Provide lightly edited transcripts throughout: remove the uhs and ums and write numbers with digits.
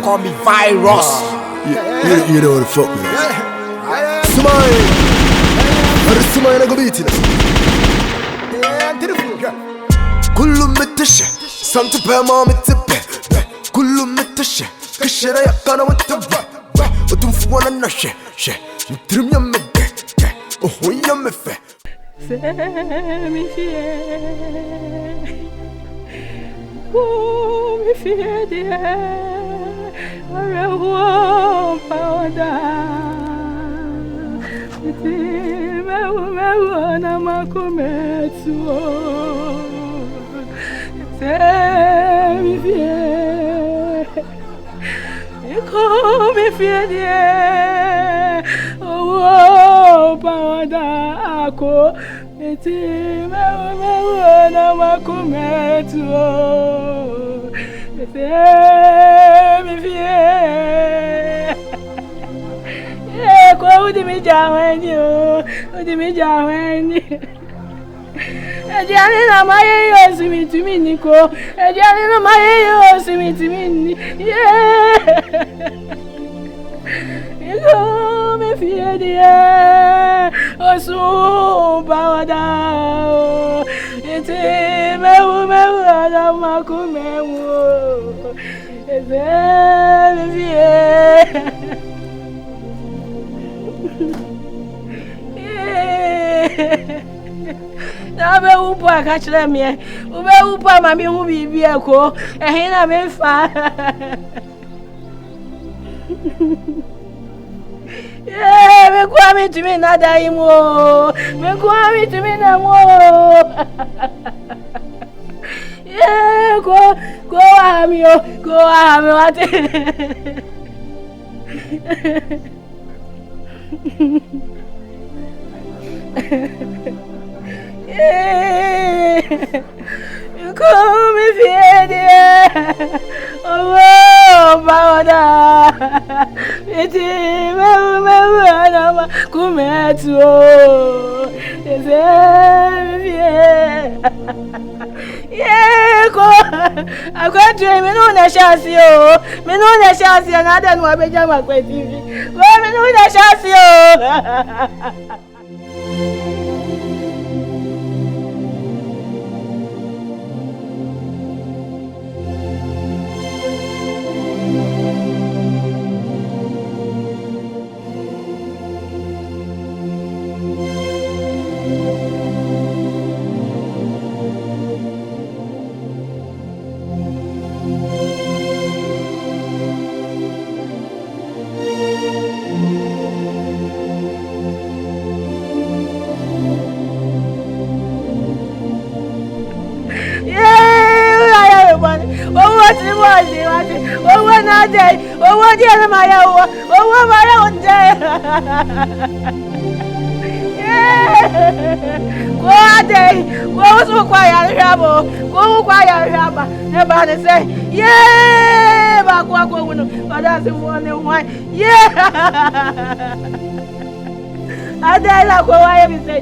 Call me Virus. You know what the fuck, man. Smile. What is smile I go beat it? كله متشة سنت بما متبه كله متشة كشرة يقنا وتبه وتنفوانا نشة شة نترم يمده وهو يمفه سامي فيه قومي فيه ديه ورهوم فودا أنا ما كمت سامي فيه قومي فيه ديه وبودا أكو أنا ما كمت سامي فيه ودي مجاوني ودي مجاوني أجاني لما يوسمي تمينيكو أجاني لما يوسمي تميني يقوم في يدي أصوب ودا يتيمه مولا ما كمه يزال فيه na be upo aka kire me u be upo ma me hu bibi eko ehin na me fa me kwa mi tumi na dai mo me kwa mi tumi na mo go ami what you come if you oh bawada eti me na kumetu eze ko akwatu me no na shasi o na da no abeja makwe TV me no na shasi o owó náà jẹ owó díẹ̀ ló máa yá owó máa yá òun jẹ kó wá dé kó ó tún kó àyà rí àbò kó ó kó àyà rí àbà ẹ bá ní sẹ bá kó àkó òun ọdọ sí wọn ní wọn adé ilà kó wáyé mi sẹ.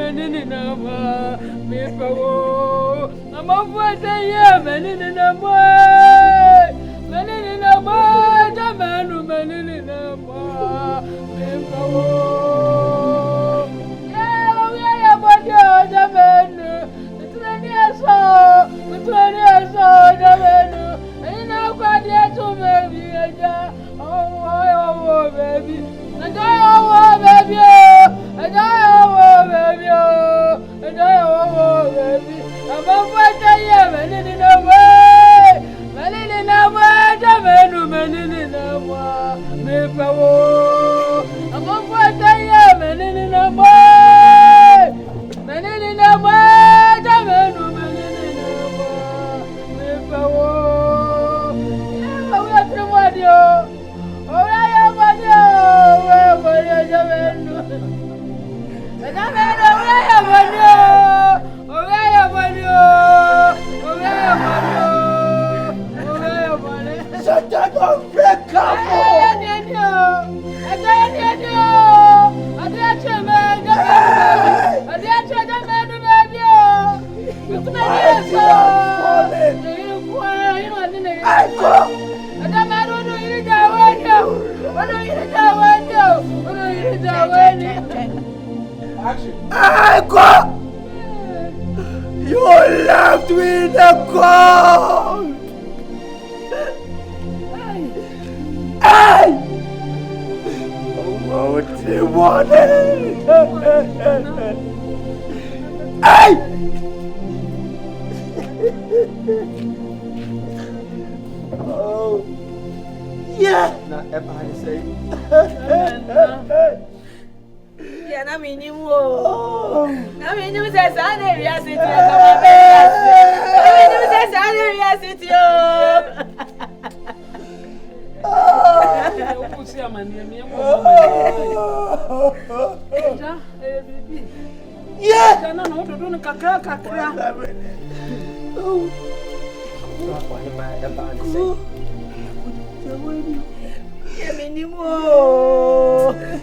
menini nama me pawo nama fuata ya menini nama jamanu menini nama me pawo ya bodo jamanu tuani eso jamanu ina kwa dia tu baby aja oh baby baby I'm a fighter, yeah, man in the way. Man in the way, man in the way. Me power. I'm a fighter, yeah, man in the way. Man in the way, man in the way. Me power. Yeah, we are the one, yo. Oh, I am one, yo. Where are you, man? And I'm Shut up, break up! You left me in the cold! Hey! What do you want? Hey! Oh! Yeah! Now, everybody say. Yeah, I mean, you will. I mean, you say, I never sit here. I mean, you say, I never sit here. Yeah! I don't know what to do. Kakra. Oh.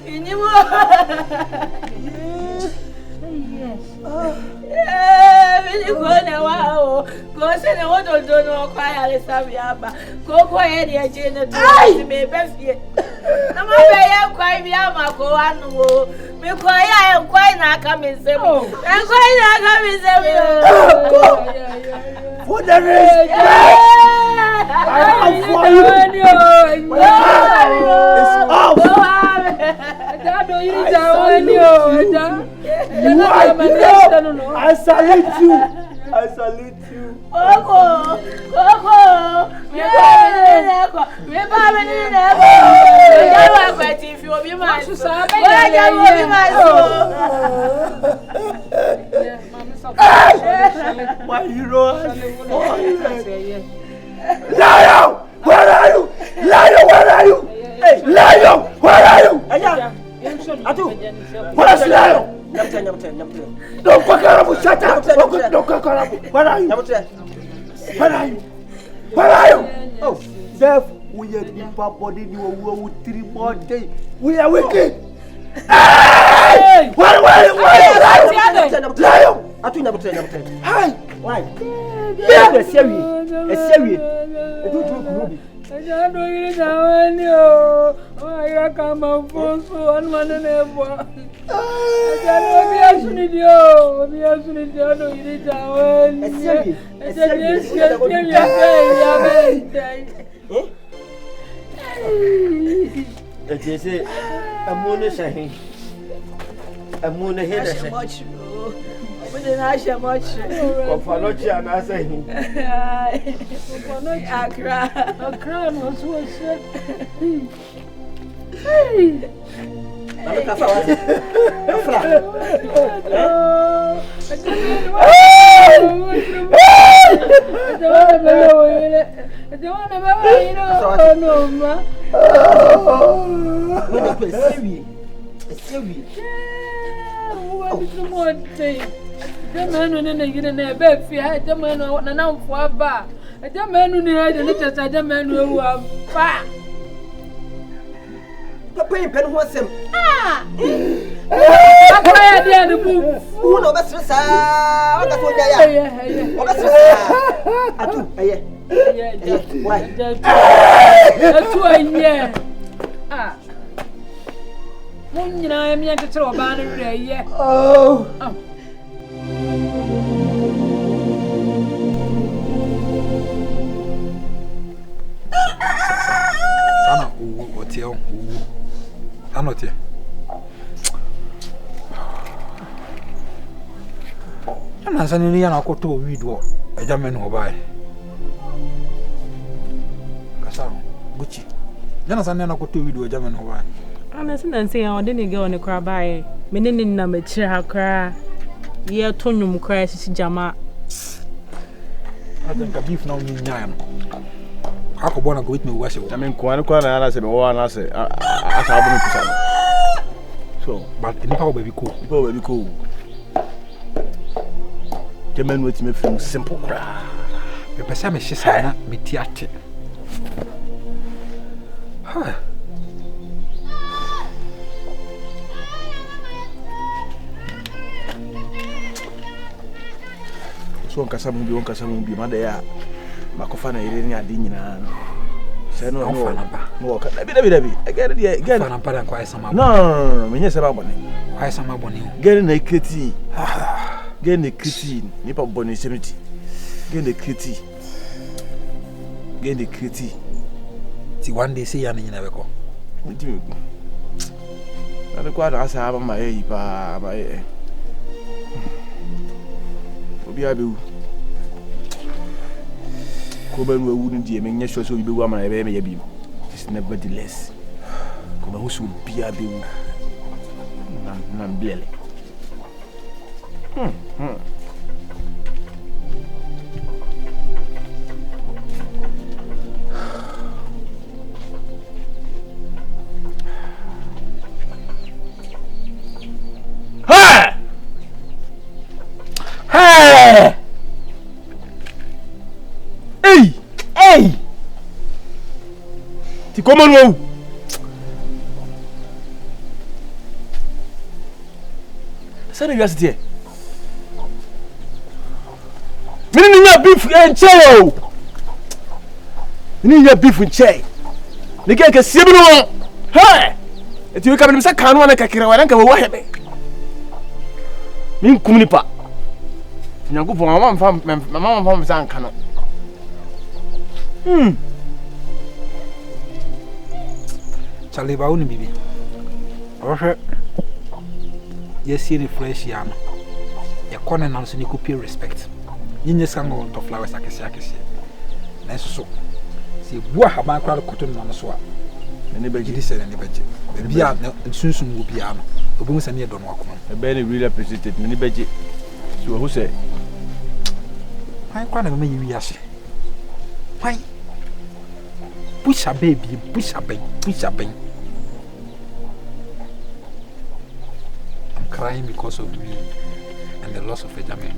Anymore. Yeah, really go now. Go say the what don't know quiet Saviaba. Go quiet the agenda to me, Bessie. I'm quite Yama, go on. Me quiet, I am quite not coming. I'm quite not coming. For the rest, I am for you. It's off. I salute you. I salute you. Coco. If you will be my son, my hero. Lion, where are you? Lion, where are you? Hey, Lion, where are you? Atu, where is Lion? Don't fuck around, shut up. Don't fuck around. Where are you? Where are you? Where are you? Oh, Death, we are people body, you will 3 more days. We are wicked. Hey! Where are you? Lion! Atu, never tell. Hi! Why? Yeah, a series. I don't know you now. I come up for so one man and ever. I don't know be a sunny. I know you need the man who didn't have a bed, the man who announced for a bar, the man who had a little the man who are fat. The paper was him. Papa dia de bu. Who no best sa. Oka to ja ya. Oka sa. Atu aye. Why? Atu aye. Ah. Mun nyina mi ante tro ba na wure aye. Oh. Sana hotel. Anote. Ana sana ni yana ko to wido eja men ho bai. Kasa Gucci. Yana sana yana ko to wido eja men ho bai. Ana sana say ya ode ni girl ne kra bai. Me ne ni na me kire ha kra. Ye to nwum kra sisi jama. Adan ka beef na ni nyaa no. Ako bona go with me wash. I mean, kwa na se be wa na se asa abu kusa. So, But ni pa baby cool. people will be cool. The men with me from simple cry. Me pesa me hye na me ti ate. Ha. So on kasa mu bi ma da ya makofa na ire ni ade nyina. Say no ba. No ka dabi. Again again. Fa na pa dan kwa sama. No, me nyese ba bone. Kwa sama boni. Get na kriti. Get na kriti. Ni pa bone semiti. Get na kriti. Ti one day say ya nyina be ko. Ntimi. Na kwa da asa ba ma yi pa ba yi. Obi abewu. Ko ba nwa wu ni die me nya sure so obi bewu amana ebe me ya bi. It's nevertheless. Ko ba husu obi abewu. Na mblele. Hey! Hey! Ti comment nous? Ça ne vient pas de Mini ya beef en cheo. Mini ya beef en cheo. Ni ke sibi no. Hey! Eti we ka bi sa kanu na kakira wa nka wo hebe. Min kumni pa. Nyangu po mama mfa sa nka no. Charlie ba woni bibi. Ohwe. Yes, see the fresh yam. Ya kone na so ni ko pay respect. Nyinye sango to flowers akese. Na so. Se bua haba kra koto no so a. Ni beji Gidi se ni beji. Bia sunsun wo bia no. Obu se ne do no akoma. E be ni really appreciate ni beji. So who say? Ai kwa na me yi ase. Why? Push a baby, push a baby. I'm crying because of me and the loss of Benjamin.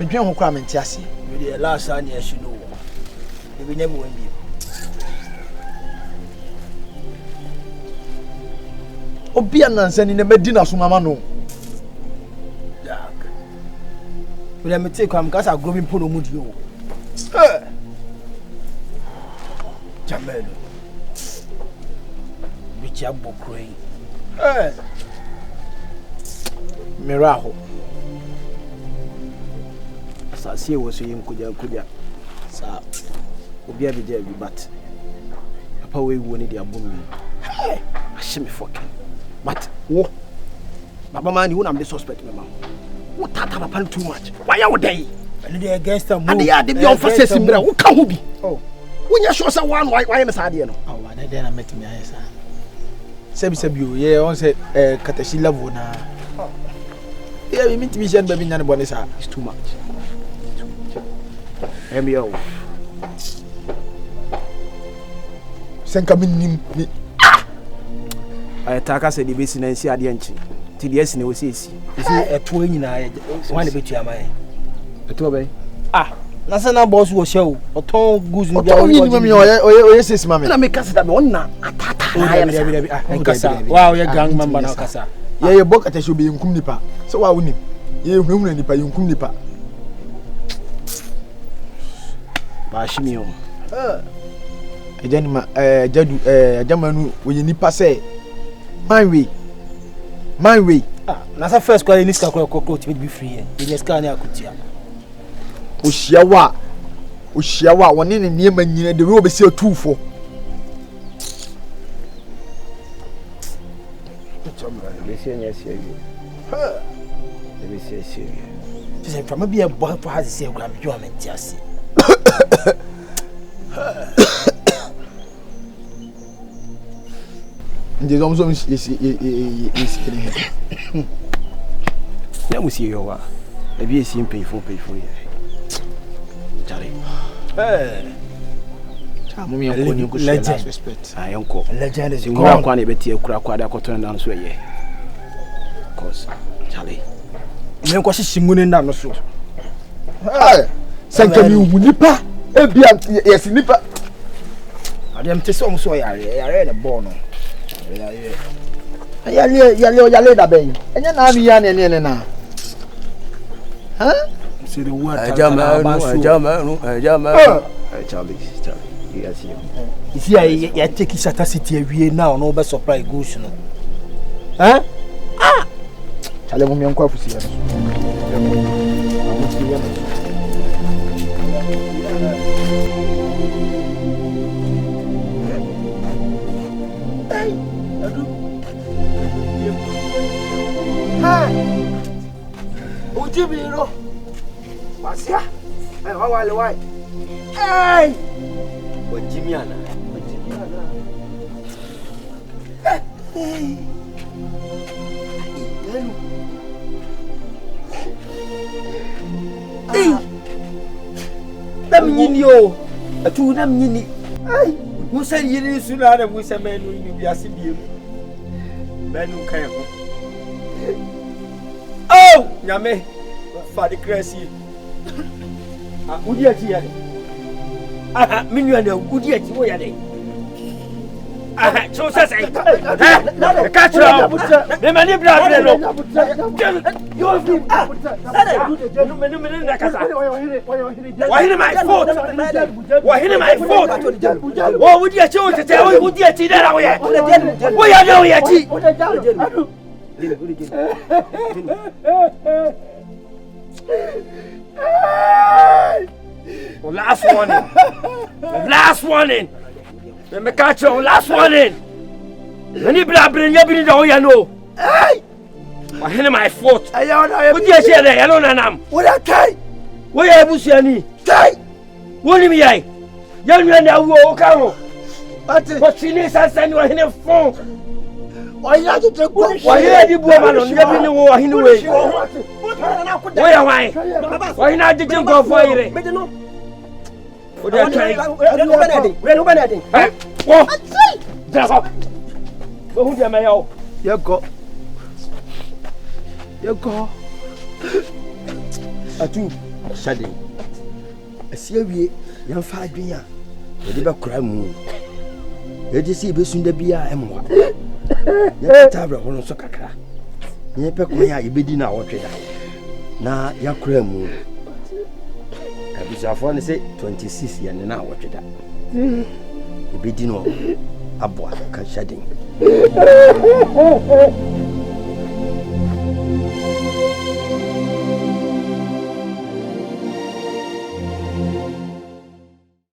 Me dwen ho kwa me ntiase. Me dey last an year she know. We never win be. Obi anansani na medina so mama no. Yak. We let me take am cause I grow me put no mudi o. Jamelo. Bichi abokroyi. Miraho. Asasi wo so yin kuja. Sa obi abije bi bat. Papa we wo ni dia bomi. Hey, ashimi fucking. But wo Baba man you am the suspect me man. What tata papa too much. Why are you there? And they against them. And they are the beyond for say simbra. Who can who be? Oh. When you show someone why am sad no? Oh, and then I met me asa. Sebi you yeah on say katashi level na. Yeah, we mean to be shen baby nyane bone sa. It's too much. Emio. Senka minim ni. I taka say the base na si ade nchi. Ti de esi na wo si esi. Esi eto nyina one betu amaye. Eto be. Na say na boss wo show. Oton goods ni bia. Oyi ni me oye sis mama. Na me kasa da me onna atata. Kasa. Wow, ye gang member na kasa. Ye bok atasho be nkum nipa. So wa wonim. Ye hunhuna nipa nkum nipa. Ba shimi o. Ejanima jadu ajamanu we nipa say my way. Na say first kwale niska kwa to be free here. Ye niska na akutia. Ohyiawa woni ne niema nyina de we obesi atufo. Say from be a boy for has say gram you am tiase. Nje zomzo isi Na musi yo wa. E bi esi mpeyfo ye. Jare. Tamu mi yanko ni ko share respect. Yanko. Legend is gone. Ngwa kwa na beti ekura kwa da koto na so ye. Cause Charlie. Me ko shishimune nda no so. Sanka mi wu nipa. Ebia yes nipa. Adem te so so yare na ball no. Yale da ben. Enya na mi ya ne na. See the word. Ajamanu. Charlie. Yes, you see, I take his audacity away now. No, but supply goes no. Charlie, mummy, uncle, for see. Ujibiro. Wasia. Why? Hey! Ojimiana. Hey. Dam nyini o. Atu dam nyini. Ai, musa yiri suna da musa menu ni biase biem. Menu kan ho. Oh, nyame. Fa de krasi. Udi ati ya. Minu ana udi ati wo ya de. So say catch you. Me mani bra no. You have been. Why in my fault? What would you show to tell would you see that way? We are no yet. Last warning. Let me catch you. Last warning. Many blah bring you bring the you know. Hey! Why in my fault? What do you say there? I don't know. What I tell? Where are you seeing? Tell. What do you mean? Young man, I will come. But she needs to send you in a phone. Why are you to go? Why are you woman on the war in the way? Where am I? Why not did you go for it? What are you trying? We're not anything. What? Just up. Who am I? You go. Atu. Shadi. Asiawie yan fa adwenya. We dey be kura mu. E dey see be sunda bia emwa. Ya tabra hono so kakra. Nye pe ko ya ibedi na wotwe da. Na ya kura mu. Abisafo ne say 26 ya ne na wotwe da. Ibedi no abwa ka shadin.